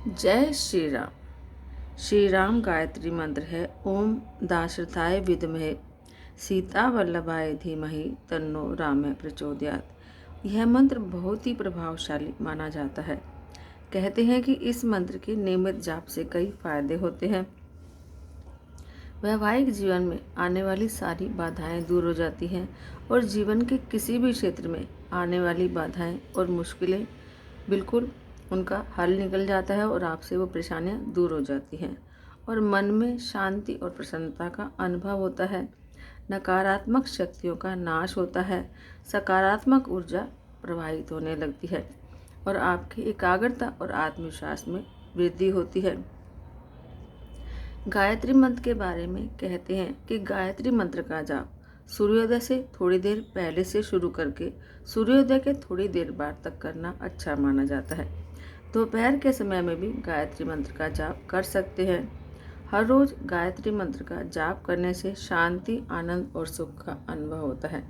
जय श्री राम। श्री राम गायत्री मंत्र है ओम दाशरथाय विद्महे सीता वल्लभाय धीमहि तन्नो राम प्रचोदयात्। यह मंत्र बहुत ही प्रभावशाली माना जाता है। कहते हैं कि इस मंत्र के नियमित जाप से कई फायदे होते हैं। वैवाहिक जीवन में आने वाली सारी बाधाएं दूर हो जाती हैं और जीवन के किसी भी क्षेत्र में आने वाली बाधाएं और मुश्किलें बिल्कुल उनका हल निकल जाता है और आपसे वो परेशानियां दूर हो जाती हैं और मन में शांति और प्रसन्नता का अनुभव होता है। नकारात्मक शक्तियों का नाश होता है, सकारात्मक ऊर्जा प्रवाहित होने लगती है और आपकी एकाग्रता और आत्मविश्वास में वृद्धि होती है। गायत्री मंत्र के बारे में कहते हैं कि गायत्री मंत्र का जाप सूर्योदय से थोड़ी देर पहले से शुरू करके सूर्योदय के थोड़ी देर बाद तक करना अच्छा माना जाता है। दोपहर के समय में भी गायत्री मंत्र का जाप कर सकते हैं। हर रोज गायत्री मंत्र का जाप करने से शांति, आनंद और सुख का अनुभव होता है।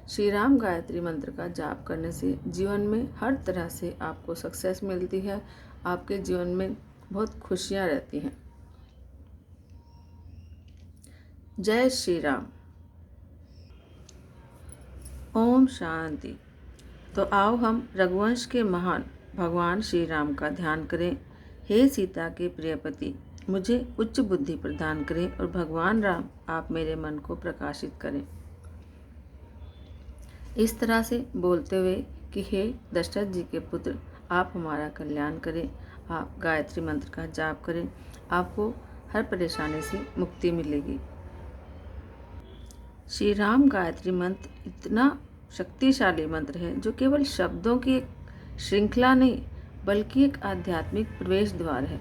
श्री राम गायत्री मंत्र का जाप करने से जीवन में हर तरह से आपको सक्सेस मिलती है। आपके जीवन में बहुत खुशियाँ रहती हैं। जय श्री राम। ओम शांति। तो आओ हम रघुवंश के महान भगवान श्री राम का ध्यान करें। हे सीता के प्रिय पति, मुझे उच्च बुद्धि प्रदान करें और भगवान राम आप मेरे मन को प्रकाशित करें। इस तरह से बोलते हुए कि हे दशरथ जी के पुत्र, आप हमारा कल्याण करें। आप गायत्री मंत्र का जाप करें, आपको हर परेशानी से मुक्ति मिलेगी। श्री राम गायत्री मंत्र इतना शक्तिशाली मंत्र है जो केवल शब्दों की एक श्रृंखला नहीं बल्कि एक आध्यात्मिक प्रवेश द्वार है।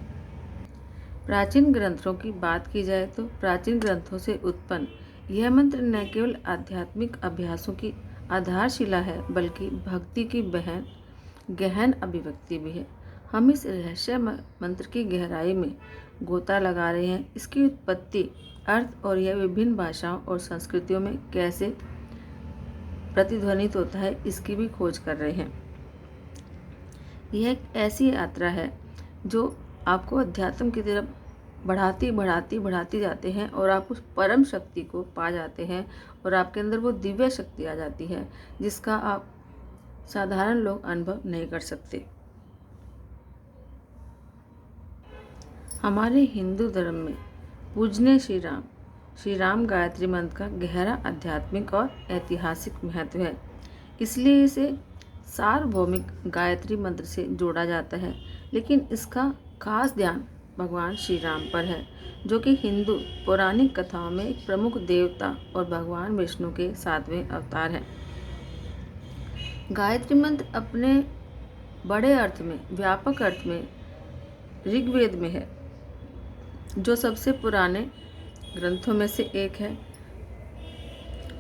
प्राचीन ग्रंथों की बात की जाए तो प्राचीन ग्रंथों से उत्पन्न यह मंत्र न केवल आध्यात्मिक अभ्यासों की आधारशिला है बल्कि भक्ति की गहन अभिव्यक्ति भी है। हम इस रहस्य मंत्र की गहराई में गोता लगा रहे हैं। इसकी उत्पत्ति, अर्थ और यह विभिन्न भाषाओं और संस्कृतियों में कैसे प्रतिध्वनित होता है इसकी भी खोज कर रहे हैं। यह एक ऐसी यात्रा है जो आपको अध्यात्म की तरफ बढ़ाती जाते हैं और आप उस परम शक्ति को पा जाते हैं और आपके अंदर वो दिव्य शक्ति आ जाती है जिसका आप साधारण लोग अनुभव नहीं कर सकते। हमारे हिंदू धर्म में पूजनीय श्री राम गायत्री मंत्र का गहरा आध्यात्मिक और ऐतिहासिक महत्व है। इसलिए इसे सार्वभौमिक गायत्री मंत्र से जोड़ा जाता है, लेकिन इसका खास ध्यान भगवान श्री राम पर है जो कि हिंदू पौराणिक कथाओं में एक प्रमुख देवता और भगवान विष्णु के 7वें अवतार हैं। गायत्री मंत्र अपने बड़े अर्थ में, व्यापक अर्थ में ऋग्वेद में है जो सबसे पुराने ग्रंथों में से एक है।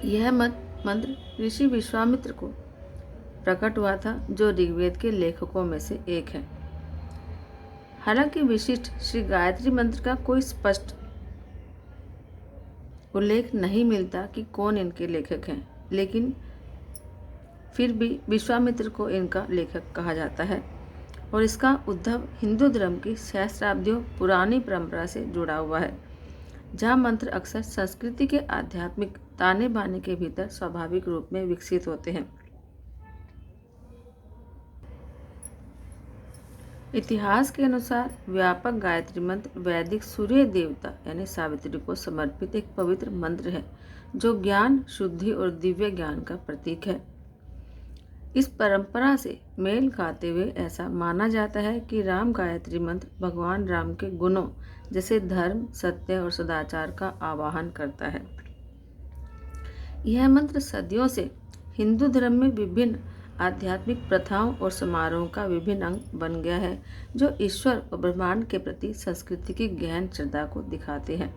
यह मंत्र ऋषि विश्वामित्र को प्रकट हुआ था जो ऋग्वेद के लेखकों में से एक है। हालांकि विशिष्ट श्री गायत्री मंत्र का कोई स्पष्ट उल्लेख नहीं मिलता कि कौन इनके लेखक हैं, लेकिन फिर भी विश्वामित्र को इनका लेखक कहा जाता है और इसका उद्भव हिंदू धर्म की सहस्राब्दियों पुरानी परंपरा से जुड़ा हुआ है, जहाँ मंत्र अक्सर संस्कृति के आध्यात्मिक ताने बाने के भीतर स्वाभाविक रूप में विकसित होते हैं। इतिहास के अनुसार व्यापक गायत्री मंत्र वैदिक सूर्य देवता यानी सावित्री को समर्पित एक पवित्र मंत्र है जो ज्ञान, शुद्धि और दिव्य ज्ञान का प्रतीक है। इस परंपरा से मेल खाते हुए ऐसा माना जाता है कि राम गायत्री मंत्र भगवान राम के गुणों जैसे धर्म, सत्य और सदाचार का आवाहन करता है। यह मंत्र सदियों से हिंदू धर्म में विभिन्न आध्यात्मिक प्रथाओं और समारोहों का विभिन्न अंग बन गया है जो ईश्वर और ब्रह्मांड के प्रति संस्कृति की गहन श्रद्धा को दिखाते हैं।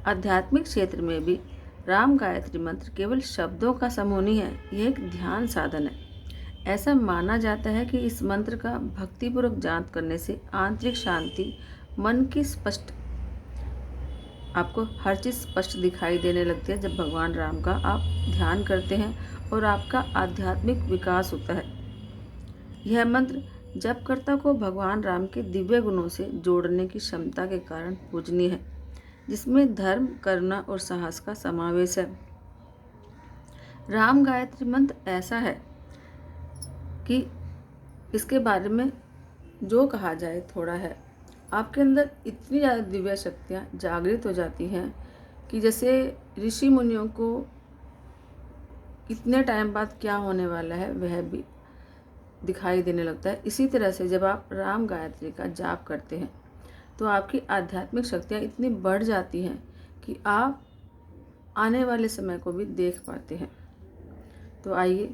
आध्यात्मिक क्षेत्र में भी राम गायत्री मंत्र केवल शब्दों का समूह नहीं है, यह एक ध्यान साधन है। ऐसा माना जाता है कि इस मंत्र का भक्तिपूर्वक जाप करने से आंतरिक शांति, मन की स्पष्ट, आपको हर चीज़ स्पष्ट दिखाई देने लगती है जब भगवान राम का आप ध्यान करते हैं और आपका आध्यात्मिक विकास होता है। यह मंत्र जपकर्ता को भगवान राम के दिव्य गुणों से जोड़ने की क्षमता के कारण पूजनीय है, जिसमें धर्म, करुणा और साहस का समावेश है। राम गायत्री मंत्र ऐसा है कि इसके बारे में जो कहा जाए थोड़ा है। आपके अंदर इतनी ज़्यादा दिव्य शक्तियाँ जागृत हो जाती हैं कि जैसे ऋषि मुनियों को कितने टाइम बाद क्या होने वाला है वह भी दिखाई देने लगता है। इसी तरह से जब आप राम गायत्री का जाप करते हैं तो आपकी आध्यात्मिक शक्तियाँ इतनी बढ़ जाती हैं कि आप आने वाले समय को भी देख पाते हैं। तो आइए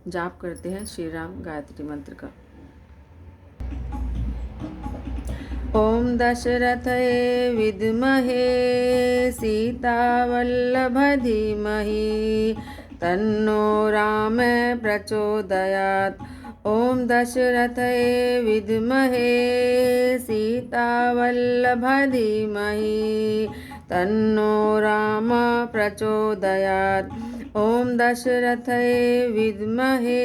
जाप करते हैं श्री राम गायत्री मंत्र का। ओम दशरथये विद्महे सीतावल्लभ धीमहि तन्नो राम प्रचोदयात्। ओम दशरथये विद्महे सीतावल्लभ धीमहि तन्नो राम प्रचोदयात्। ओम दशरथये विद्महे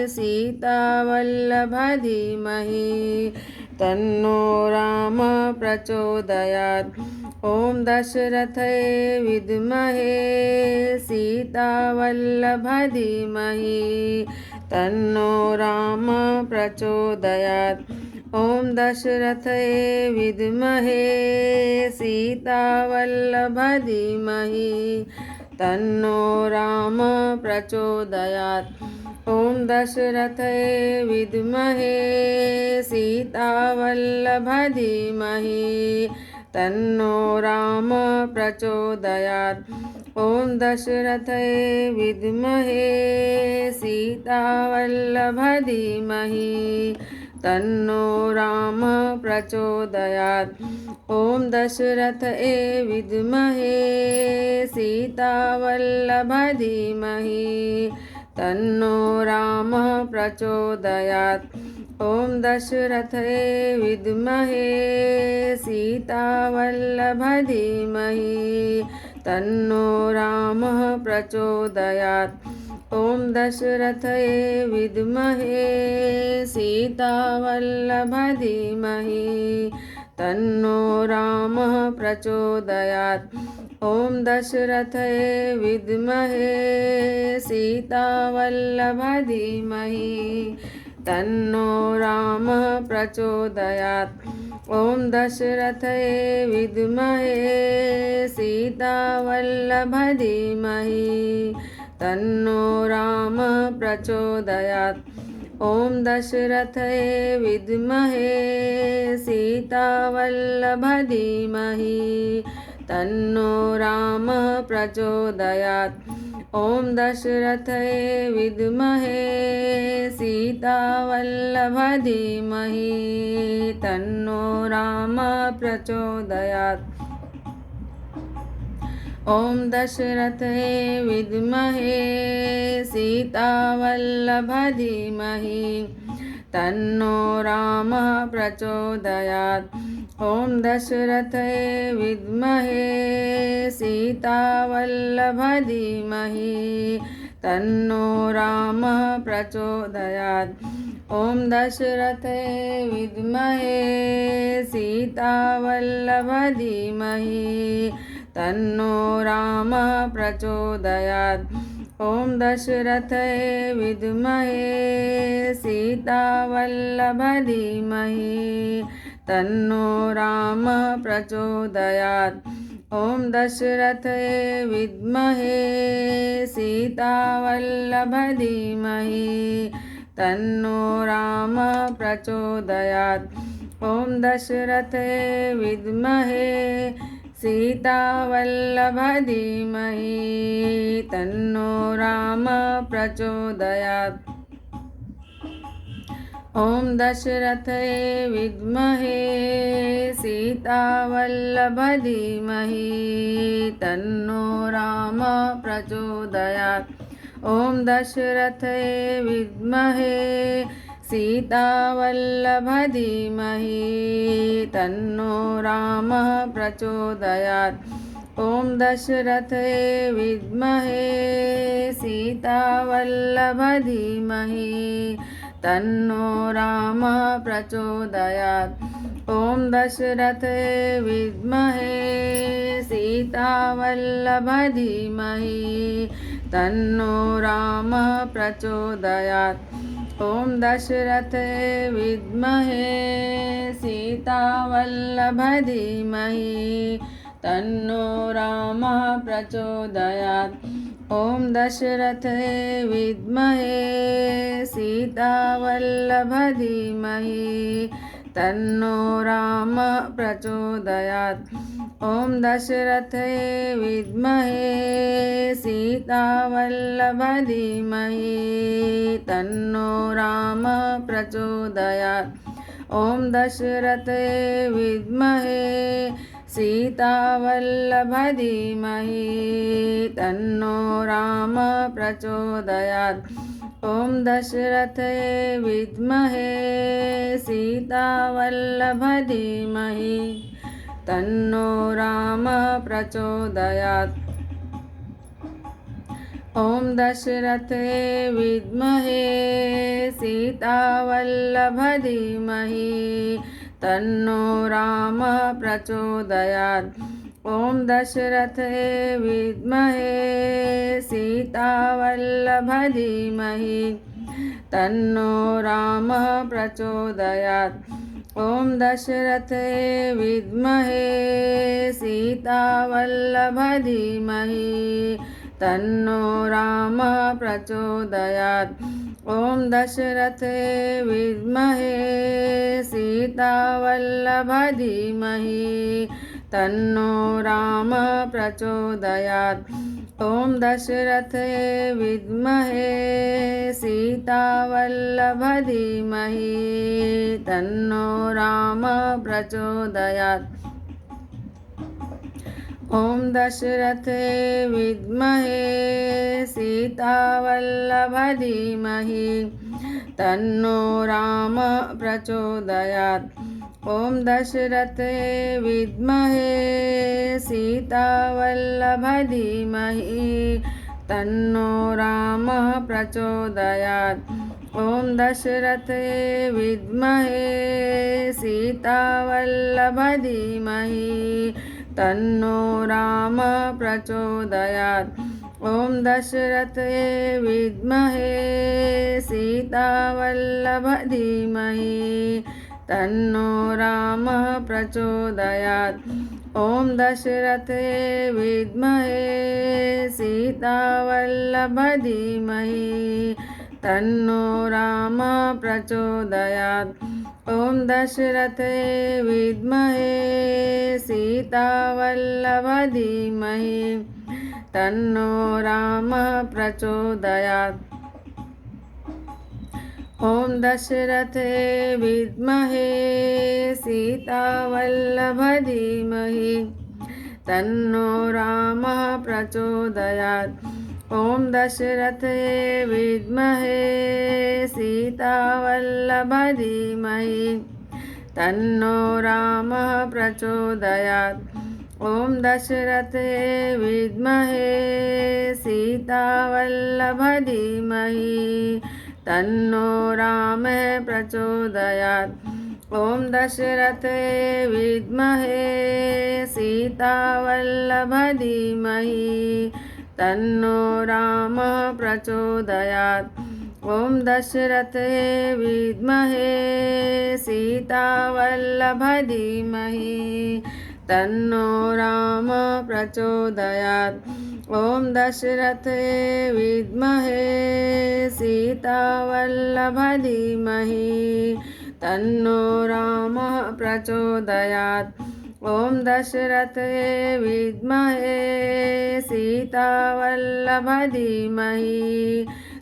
सीतावल्लभ धीमहि तन्नो राम प्रचोदयात्। ओम दशरथये विद्महे सीतावल्लभ धीमहि तन्नो राम प्रचोदयात्। ओम दशरथये विद्महे सीतावल्लभ धीमहि तन्नो राम प्रचोदयात्। ओम दशरथये विद्महे सीतावल्लभ धीमहि तन्नो राम प्रचोदयात्। ओम दशरथये विद्महे सीतावल्लभ धीमहि तन्नो राम प्रचोदयात्। ओम दशरथये विद्महे सीतावल्लभ धीमहि तन्नो राम प्रचोदयात्। ओम दशरथये विद्महे सीतावल्लभ धीमहि तन्नो राम प्रचोदयात्। ओम दशरथये विद्महे सीतावल्लभ धीमहि तन्नो राम प्रचोदयात्। ओम दशरथये विद्महे सीतावल्लभ धीमहि तन्नो राम प्रचोदयात्। ओम दशरथये विद्महे सीतावल्लभ धीमहि तन्नो राम प्रचोदयात्। ओम दशरथये विद्महे सीतावल्लभ धीमहि तन्नो राम प्रचोदयात्। ओम दशरथये विद्महे सीतावल्लभ धीमहि तन्नो राम प्रचोदयात्। ओम दशरथये विद्महे सीतावल्लभ धीमहि तन्नो राम प्रचोदयात्। ओम दशरथये विद्महे सीतावल्लभ धीमहि तन्नो राम प्रचोदयात्। ओम दशरथये विद्महे सीतावल्लभ धीमहि तन्नो राम प्रचोदयात्। ओम दशरथये विद्महे सीतावल्लभ धीमहि तन्नो राम प्रचोदयात्। ओम दशरथये विद्महे सीतावल्लभ धीमहि तन्नो राम प्रचोदयात्। ओम दशरथये विद्महे सीतावल्लभ धीमहि तन्नो राम प्रचोदयात्। ओम दशरथये विद्महे सीतावल्लभ धीमहि तन्नो राम प्रचोदयात्। ओम दशरथये विद्महे सीतावल्लभ धीमहि तन्नो राम प्रचोदयात्। ओम दशरथये विद्महे सीतावल्लभ धीमहि तन्नो रामः प्रचोदयात्। ॐ दशरथे विद्महे सीतावल्लभाय धीमहि तन्नो रामः प्रचोदयात्। ॐ दशरथे विद्महे सीतावल्लभाय धीमहि तन्नो रामः प्रचोदयात्। ॐ दशरथे विद्महे सीतावल्लभाय धीमहि तन्नो रामः प्रचोदयात्। ॐ दशरथे विद्महे सीतावल्लभाय धीमहि तन्नो रामः प्रचोदयात्। ॐ दशरथे विद्महे सीतावल्लभाय धीमहि तन्नो रामः प्रचोदयात्। ॐ दशरथे विद्महे सीतावल्लभाय धीमहि तन्नो रामः प्रचोदयात्। ॐ दशरथे विद्महे सीतावल्लभाय धीमहि तन्नो रामः प्रचोदयात्। ॐ दशरथे विद्महे सीतावल्लभाय धीमहि तन्नो रामः प्रचोदयात्। ॐ दशरथे विद्महे सीतावल्लभाय धीमहि तन्नो रामः प्रचोदयात्। ॐ दशरथे विद्महे सीतावल्लभाय धीमहि तन्नो रामः प्रचोदयात्। ॐ दशरथे विद्महे सीतावल्लभाय धीमहि तन्नो रामः प्रचोदयात्। ॐ दशरथे विद्महे सीतावल्लभाय धीमहि तन्नो रामः प्रचोदयात्। ॐ दशरथे विद्महे सीतावल्लभाय धीमहि तन्नो रामः प्रचोदयात्। ॐ दशरथे विद्महे सीतावल्लभाय धीमहि तन्नो रामः प्रचोदयात्। ॐ दशरथे विद्महे सीतावल्लभाय धीमहि तन्नो रामः प्रचोदयात्। ॐ दशरथे विद्महे सीतावल्लभाय धीमहि तन्नो रामः प्रचोदयात्। ॐ दशरथे विद्महे सीतावल्लभाय धीमहि तन्नो रामः प्रचोदयात्। ॐ दशरथे विद्महे सीतावल्लभाय धीमहि तन्नो रामः प्रचोदयात्। ॐ दशरथे विद्महे सीतावल्लभाय धीमहि तन्नो रामः प्रचोदयात्। ॐ दशरथे विद्महे सीतावल्लभाय धीमहि तन्नो रामः प्रचोदयात्। ॐ दशरथे विद्महे सीतावल्लभाय धीमहि तन्नो रामः प्रचोदयात्। ॐ दशरथे विद्महे सीतावल्लभाय धीमहि तन्नो रामः प्रचोदयात्। ॐ दशरथे विद्महे सीतावल्लभाय धीमहि तन्नो रामः प्रचोदयात्। ॐ दशरथे विद्महे सीतावल्लभाय धीमहि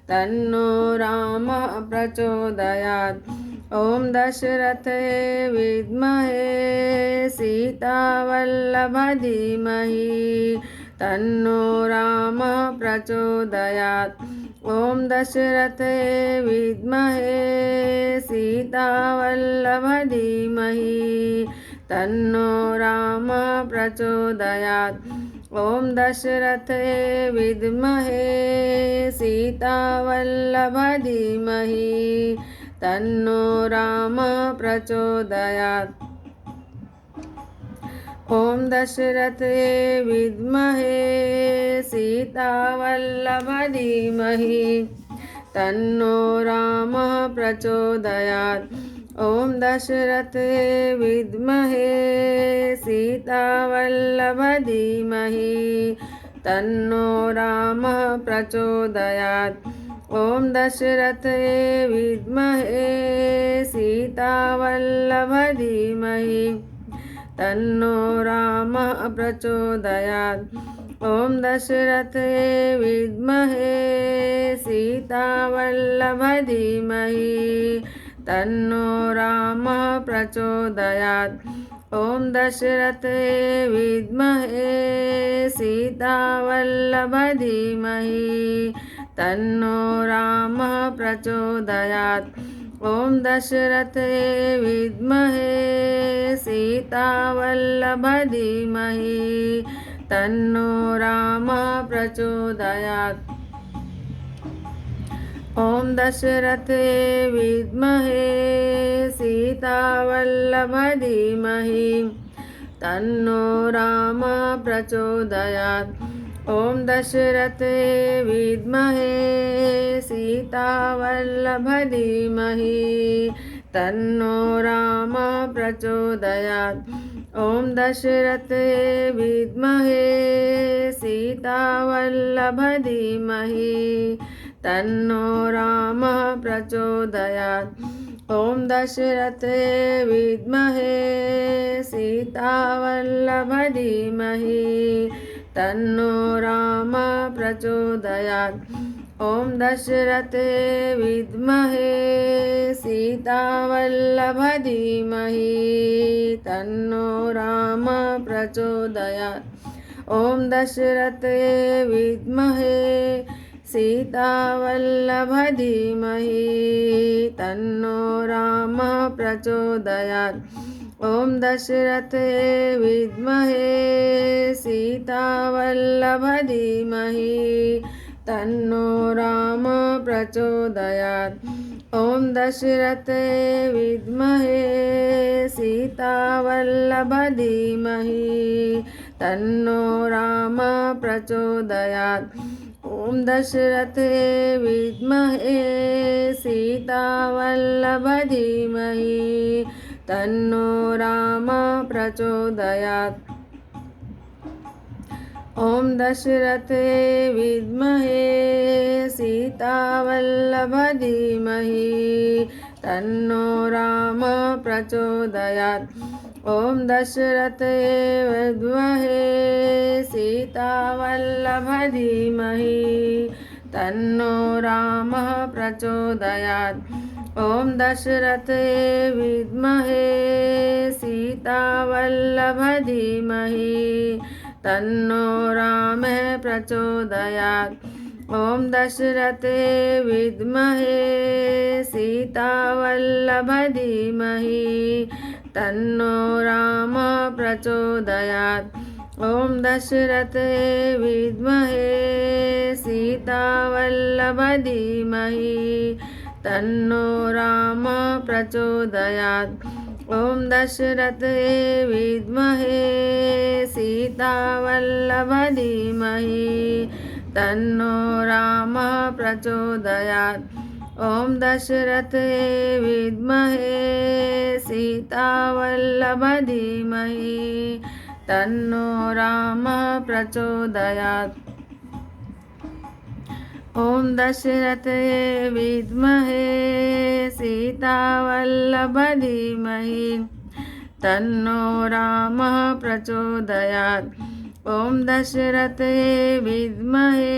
तन्नो रामः प्रचोदयात्। ॐ दशरथे विद्महे सीतावल्लभाय धीमहि तन्नो रामः प्रचोदयात्। ॐ दशरथे विद्महे सीतावल्लभाय धीमहि तन्नो रामः प्रचोदयात्। ॐ दशरथे विद्महे सीतावल्लभाय धीमहि तन्नो रामः प्रचोदयात्। ॐ दशरथे विद्महे सीतावल्लभाय धीमहि तन्नो रामः प्रचोदयात्। ॐ दशरथे विद्महे सीतावल्लभाय धीमहि तन्नो रामः प्रचोदयात्। ॐ दशरथे विद्महे सीतावल्लभाय धीमहि तन्नो रामः प्रचोदयात्। ॐ दशरथे विद्महे सीतावल्लभाय धीमहि तन्नो रामः प्रचोदयात्। ॐ दशरथे विद्महे सीतावल्लभाय धीमहि तन्नो रामः प्रचोदयात्। ॐ दशरथे विद्महे सीतावल्लभाय धीमहि तन्नो रामः प्रचोदयात्। ॐ दशरथे विद्महे सीतावल्लभाय धीमहि तन्नो रामः प्रचोदयात्। ॐ दशरथे विद्महे सीतावल्लभाय धीमहि तन्नो रामः प्रचोदयात्। ॐ दशरथे विद्महे सीतावल्लभाय धीमहि तन्नो रामः प्रचोदयात्। ॐ दशरथे विद्महे सीतावल्लभाय धीमहि तन्नो रामः प्रचोदयात्। ॐ दशरथे विद्महे सीतावल्लभाय धीमहि तन्नो रामः प्रचोदयात्। ॐ दशरथे विद्महे सीतावल्लभाय धीमहि तन्नो रामः प्रचोदयात्। ॐ दशरथे विद्महे सीतावल्लभाय धीमहि तन्नो रामः प्रचोदयात्। ॐ दशरथे विद्महे सीतावल्लभाय धीमहि तन्नो रामः प्रचोदयात्। ॐ दशरथे विद्महे सीतावल्लभाय धीमहि तन्नो रामः प्रचोदयात्। ॐ दशरथे विद्महे सीतावल्लभाय धीमहि तन्नो रामः प्रचोदयात्। ॐ दशरथे विद्महे सीतावल्लभाय धीमहि तन्नो रामः प्रचोदयात्। ॐ दशरथे विद्महे सीतावल्लभाय धीमहि तन्नो रामः प्रचोदयात्। ॐ दशरथे विद्महे सीतावल्लभाय धीमहि तन्नो रामः प्रचोदयात्। ॐ दशरथे विद्महे सीतावल्लभाय धीमहि तन्नो रामः प्रचोदयात्। ॐ दशरथे विद्महे सीतावल्लभाय धीमहि तन्नो रामः प्रचोदयात्। ॐ दशरथे विद्महे सीतावल्लभाय धीमहि तन्नो रामः प्रचोदयात्। ॐ दशरथे विद्महे सीतावल्लभाय धीमहि तन्नो रामः प्रचोदयात्। ॐ दशरथे विद्महे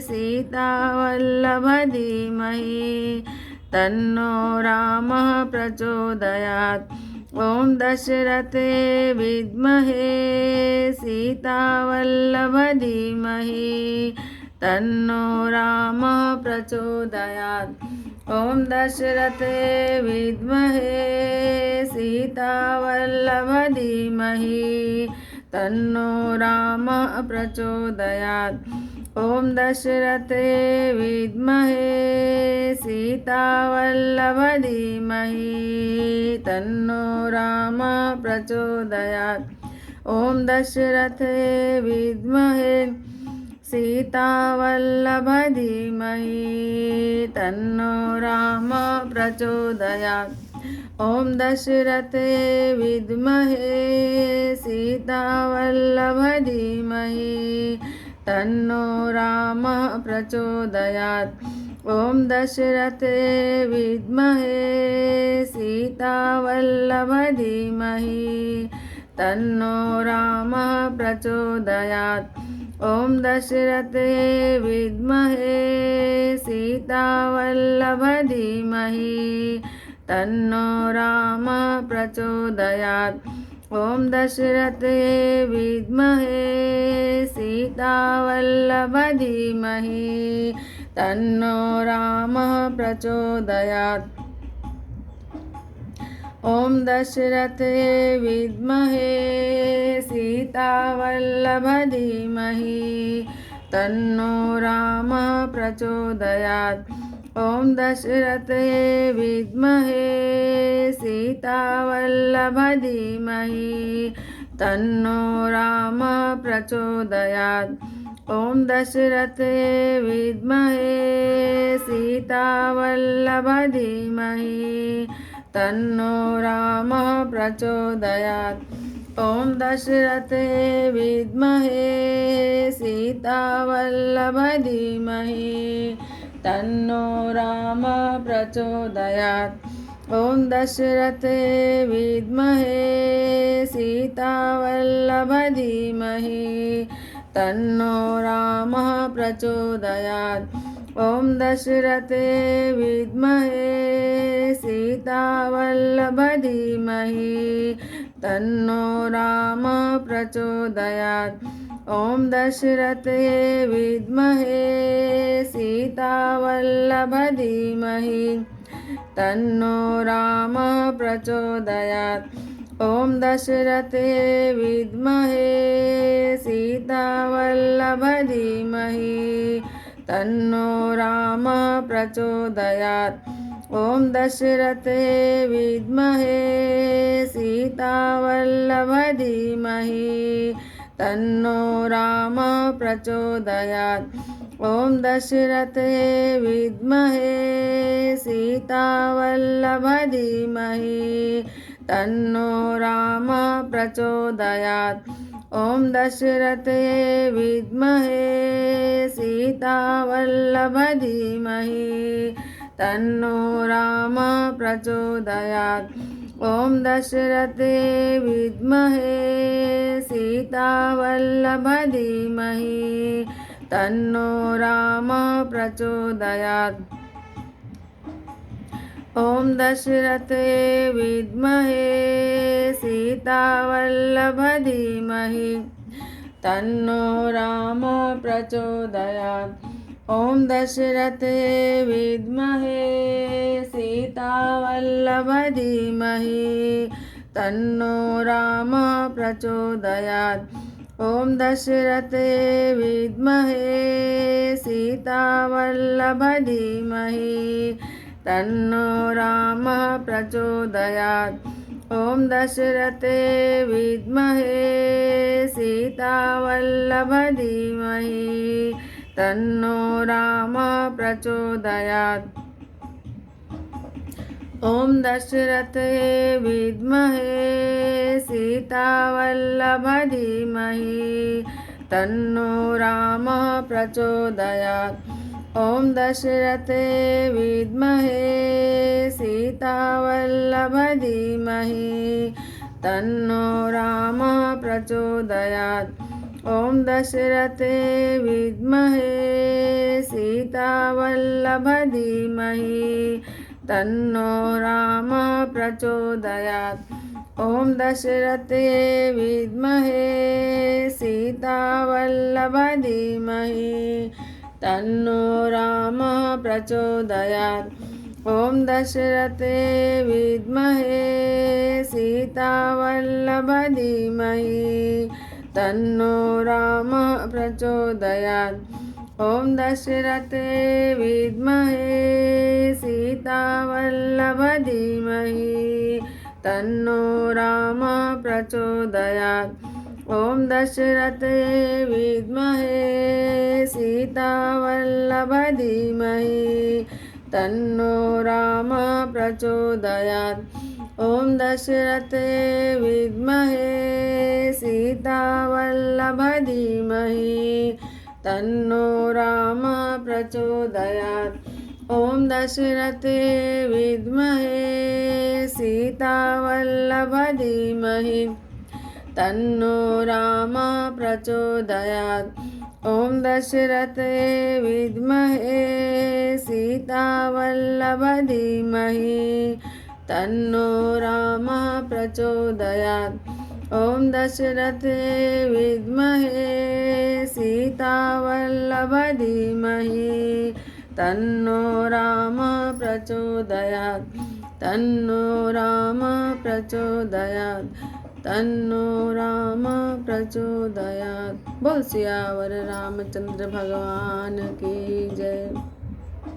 सीतावल्लभाय धीमहि तन्नो रामः प्रचोदयात्। ॐ दशरथे विद्महे सीतावल्लभाय धीमहि तन्नो रामः प्रचोदयात्। ॐ दशरथे विद्महे सीतावल्लभाय धीमहि तन्नो रामः प्रचोदयात्। ॐ दशरथे विद्महे सीतावल्लभ धीमहि तन्नो राम प्रचोदयात्। ॐ दशरथे विद्महे सीतावल्लभ धीमहि तन्नो राम प्रचोदयात्। ॐ दशरथे विद्महे सीतावल्लभ धीमहि तन्नो राम प्रचोदयात्। ॐ दशरथे विद्महे सीतावल्लभ धीमहि तन्नो राम प्रचोदयात्। ॐ दशरथे विद्महे सीतावल्लभ धीमहि तन्नो राम प्रचोदयात्। ॐ दशरथे विद्महे सीतावल्लभ धीमहि तन्नो राम प्रचोदयात्। ॐ दशरथे विद्महे सीतावल्लभ धीमहि तन्नो राम प्रचोदयात्। ॐ दशरथे विद्महे सीतावल्लभ धीमहि तन्नो राम प्रचोदयात्। ॐ दशरथे विद्महे सीतावल्लभ धीमहि तन्नो राम प्रचोदयात्। ॐ दशरथे विद्महे सीतावल्लभ धीमहि तन्नो राम प्रचोदयात्। ॐ दशरथे विद्महे सीतावल्लभ धीमहि तन्नो राम प्रचोदयात्। ॐ दशरथे विद्महे सीतावल्लभ धीमहि तन्नो राम प्रचोदयात्। ॐ दशरथे विद्महे सीतावल्लभ धीमहि तन्नो राम प्रचोदयात्। ॐ दशरथे विद्महे सीतावल्लभ धीमहि तन्नो राम प्रचोदयात्। ॐ दशरथे विद्महे सीतावल्लभ धीमहि तन्नो राम प्रचोदयात्। ॐ दशरथे विद्महे सीतावल्लभ धीमहि तन्नो राम प्रचोदयात्। ॐ दशरथे विद्महे सीतावल्लभ धीमहि तन्नो राम प्रचोदयात्। ॐ दशरथे विद्महे सीतावल्लभ धीमहि तन्नो राम प्रचोदयात्। ॐ दशरथे विद्महे सीतावल्लभ धीमहि तन्नो राम प्रचोदयात्। ॐ दशरथे विद्महे सीतावल्लभ धीमहि तन्नो राम प्रचोदयात्। ॐ दशरथे विद्महे सीतावल्लभ धीमहि तन्नो राम प्रचोदयात्। ॐ दशरथे विद्महे सीतावल्लभ धीमहि तन्नो राम प्रचोदयात्। ॐ दशरथे विद्महे सीतावल्लभ धीमहि तन्नो राम प्रचोदयात्। ॐ दशरथे विद्महे सीतावल्लभ धीमहि तन्नो राम प्रचोदयात्। ॐ दशरथे विद्महे सीतावल्लभ धीमहि तन्नो राम प्रचोदयात्। ॐ दशरथे विद्महे सीतावल्लभ धीमहि तन्नो राम प्रचोदयात्। ॐ दशरथे विद्महे सीतावल्लभ धीमहि तन्नो राम प्रचोदयात्। ॐ दशरथे विद्महे सीतावल्लभ धीमहि तन्नो राम प्रचोदयात्। ॐ दशरथे विद्महे सीतावल्लभ धीमहि तन्नो राम प्रचोदयात्। ॐ दशरथे विद्महे सीतावल्लभ धीमहि तन्नो राम प्रचोदयात्। ॐ दशरथे विद्महे सीतावल्लभ धीमहि तन्नो राम प्रचोदयात्। ॐ दशरथे विद्महे सीतावल्लभ धीमहि तन्नो राम प्रचोदयात्। ॐ दशरथे विद्महे सीतावल्लभ धीमहि तन्नो राम प्रचोदयात्। तन्नो राम प्रचोदयात्। तन्नो राम प्रचोदयात्। बोल सियावर रामचंद्र भगवान की जय।